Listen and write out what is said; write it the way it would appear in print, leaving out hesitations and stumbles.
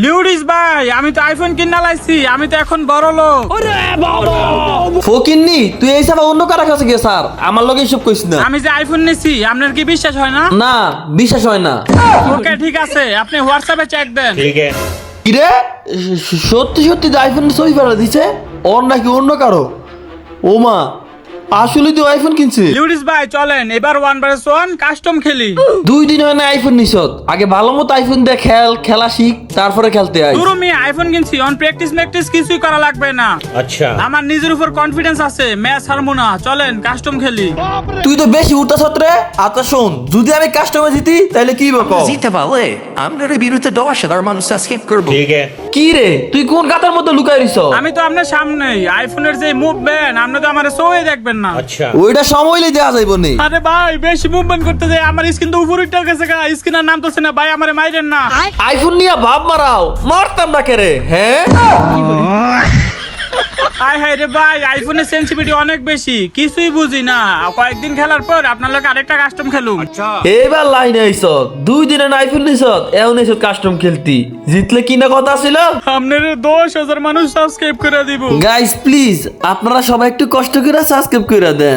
লিউডিস ভাই, আমি তো আইফোন কিনা লাইছি, আমি তো এখন বড় লোক। ফকিন্নি তুই এই সব অন্য কারা কাছে গিয়ে স্যার আমার লগে এসব কইস না। আমি যে আইফোন নিছি, আপনার কি বিশ্বাস হয় না? না বিশ্বাস হয় না। ওকে ঠিক আছে, আপনি হোয়াটসঅ্যাপে চেক দেন। কিরে সত্যি সত্যি আইফোন সই ফেলা দিছে ওর নাকি অন্য কারো? ও মা, আসলে তুই আইফোন কিনছে? লিউডিস ভাই চলেন এবার 1 কাস্টম খেলি। 2 দিন হয় না আইফোন নিছত, আগে ভালো মতো আইফোন দিয়ে খেলা শিখ, তারপরে খেলতে আই। পুরো আমি আইফোন কিনছি, অন প্র্যাকটিস কিছুই করা লাগবে না। अच्छा আমার নিজের উপর কনফিডেন্স আছে, ম্যাচ হারবো না। চলেন কাস্টম খেলি। তুই তো বেশি উঠতাছ রে। আচ্ছা শোন, যদি আমি কাস্টমার জিতি তাহলে কি বকো? জিতে পারলে আমরা বিরুদ্ধে 10,000 মানুষ স্কিপ করবো। ठीक है কি রে তুই কোন গাতার মধ্যে লুকাই রইছ? আমি তো আপনার সামনেই, আইফোনের যে মুভমেন্ট আপনি তো আমার সই দেখবেন না। अच्छा ওইটা সময়লে দেয়া যাইব নি। আরে ভাই বেশি মুভমেন্ট করতে যায়, আমার স্ক্রিন তো উপরে উঠে গেছে গা, স্ক্রিনের নাম তো না ভাই, আমারে মাইরেন না। আইফোন নিয়ে ভাব মারাও, মারতাম না কেরে? হ্যাঁ হাই হাই রে ভাই, আইফোনের সেনসিটিভিটি অনেক বেশি, কিছুই বুঝি না। কয়েকদিন খেলার পর আপনার লোক আরেকটা কাস্টম খেলুম। এবার লাইনে আইছ, 2 দিনে আইফোন নিছ, এও নিছ কাস্টম খেলতি। জিতলে কি না কথা ছিল? আপনার 10,000 মানুষ সাবস্ক্রাইব করে দিব। গাইস প্লিজ আপনারা সবাই একটু কষ্ট করে সাবস্ক্রাইব করে দেন।